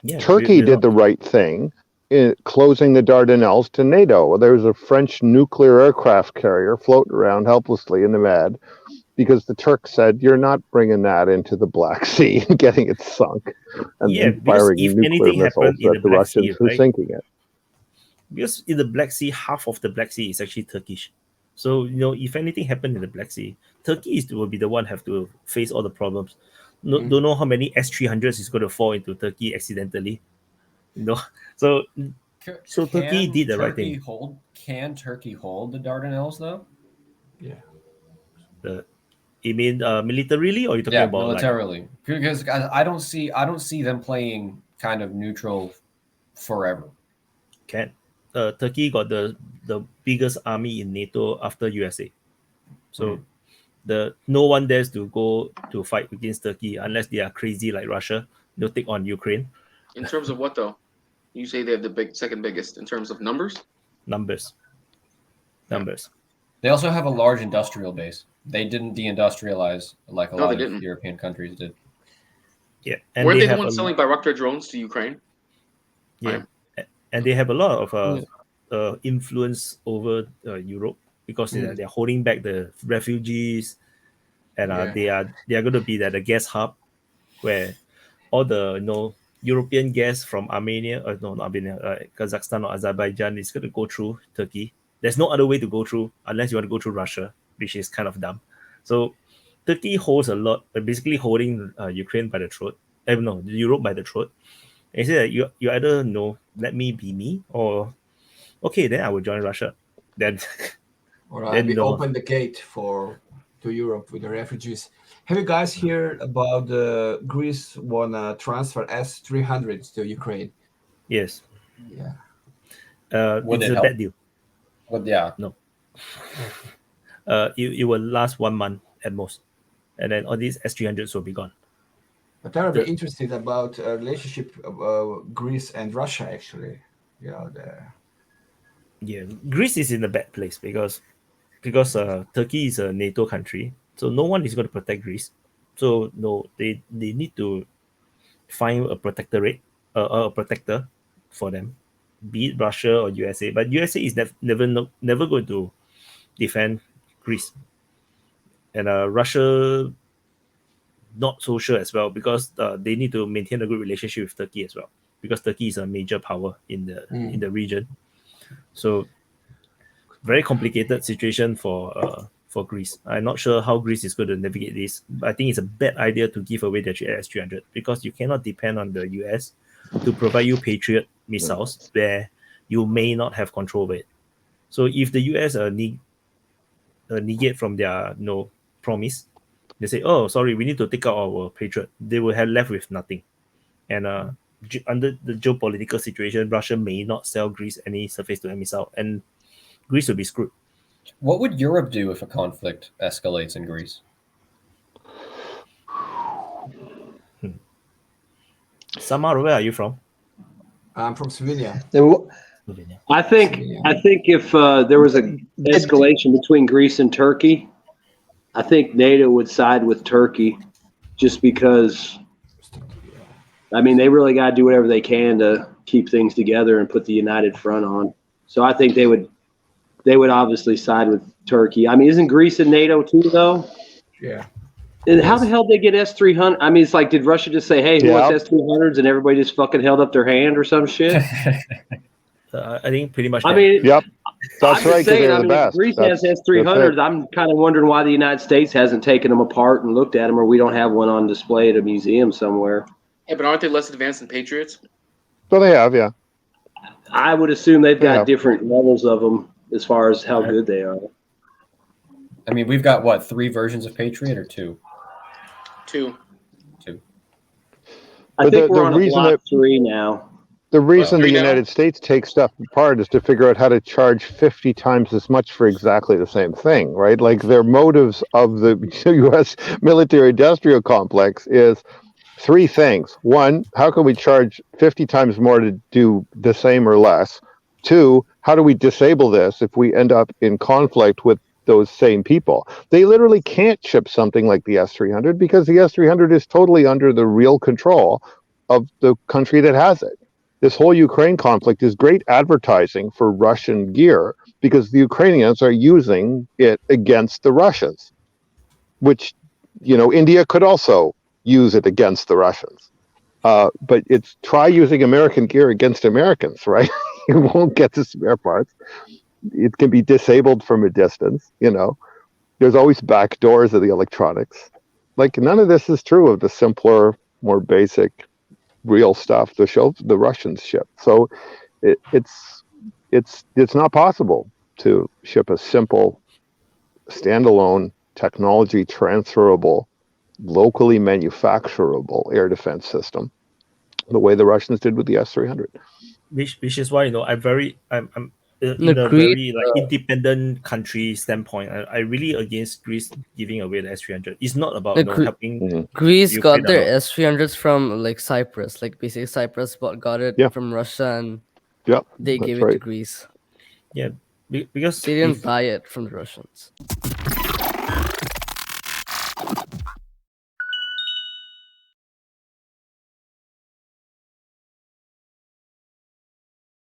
Yeah, Turkey did the right thing in closing the Dardanelles to NATO. There was a French nuclear aircraft carrier floating around helplessly in the Med because the Turks said, you're not bringing that into the Black Sea and getting it sunk and firing nuclear missiles at the Russians who are sinking it. Because in the Black Sea, half of the Black Sea is actually Turkish. So, if anything happened in the Black Sea, Turkey will be the one have to face all the problems. Don't know how many S-300s is going to fall into Turkey accidentally. So Turkey did the right thing. Can Turkey hold the Dardanelles though? Yeah. You mean militarily, or are you talking about militarily? Because I don't see them playing kind of neutral forever. Turkey got the biggest army in NATO after USA, so no one dares to go to fight against Turkey unless they are crazy like Russia. They'll take on Ukraine. In terms of what though? You say they have the second biggest in terms of numbers. Numbers. They also have a large industrial base. They didn't deindustrialize like a lot of European countries did. Yeah, and weren't they the ones selling Bayraktar drones to Ukraine? Yeah. Right. And they have a lot of influence over Europe because they're holding back the refugees, and they are going to be the gas hub where all the European gas from Kazakhstan or Azerbaijan is going to go through Turkey. There's no other way to go through unless you want to go through Russia, which is kind of dumb. So Turkey holds a lot, basically holding Ukraine by the throat. Europe by the throat. They say that you either let me be me, or okay, then I will join Russia. Then we open the gate to Europe with the refugees. Have you guys heard about Greece wanna transfer S-300s to Ukraine? Yes. Yeah. It's a bad deal. No. It will last 1 month at most, and then all these S-300s will be gone. But I'm very interested about relationship of Greece and Russia, actually. Greece is in a bad place because Turkey is a NATO country, so no one is going to protect Greece. So no, they need to find a protector for them, be it Russia or USA. But USA is never going to defend Greece, and Russia not so sure as well, because they need to maintain a good relationship with Turkey as well, because Turkey is a major power in the region. So very complicated situation for Greece. I'm not sure how Greece is going to navigate this, but I think it's a bad idea to give away the S-300 because you cannot depend on the US to provide you Patriot missiles where you may not have control over it. So if the US negate from their promise, they say, oh, sorry, we need to take out our Patriot, they will have left with nothing. And under the geopolitical situation, Russia may not sell Greece any surface-to-air missile, and Greece will be screwed. What would Europe do if a conflict escalates in Greece? Samar, where are you from? I'm from Slovenia. I think if there was an escalation between Greece and Turkey, I think NATO would side with Turkey, just because, they really got to do whatever they can to keep things together and put the united front on. So I think they would obviously side with Turkey. Isn't Greece in NATO too, though? Yeah. And how the hell did they get S-300? It's like, did Russia just say, hey, who wants S-300s? And everybody just fucking held up their hand or some shit? I think pretty much. Yep. That's right. They're the best. Greece has S-300s. I'm kind of wondering why the United States hasn't taken them apart and looked at them, or we don't have one on display at a museum somewhere. Yeah, but aren't they less advanced than Patriots? So they have, yeah. I would assume they've got different levels of them as far as how good they are. We've got, what, 3 versions of Patriot or 2? 2. I think we're on block 3 now. The reason the United States takes stuff apart is to figure out how to charge 50 times as much for exactly the same thing, right? Like, their motives of the U.S. military-industrial complex is 3 things. 1, how can we charge 50 times more to do the same or less? 2, how do we disable this if we end up in conflict with those same people? They literally can't ship something like the S-300 because the S-300 is totally under the real control of the country that has it. This whole Ukraine conflict is great advertising for Russian gear because the Ukrainians are using it against the Russians, which, India could also use it against the Russians. But it's try using American gear against Americans, right? You won't get the spare parts. It can be disabled from a distance, There's always back doors of the electronics. Like, none of this is true of the simpler, more basic, real stuff the Russians ship. So it's not possible to ship a simple, standalone, technology transferable, locally manufacturable air defense system the way the Russians did with the S-300. Which is why I'm in a very independent country standpoint. I really against Greece giving away the S-300. It's not about helping. Greece got their S-300s from Cyprus. Basically Cyprus got it from Russia, and they gave it to Greece. Yeah, because they didn't buy it from the Russians.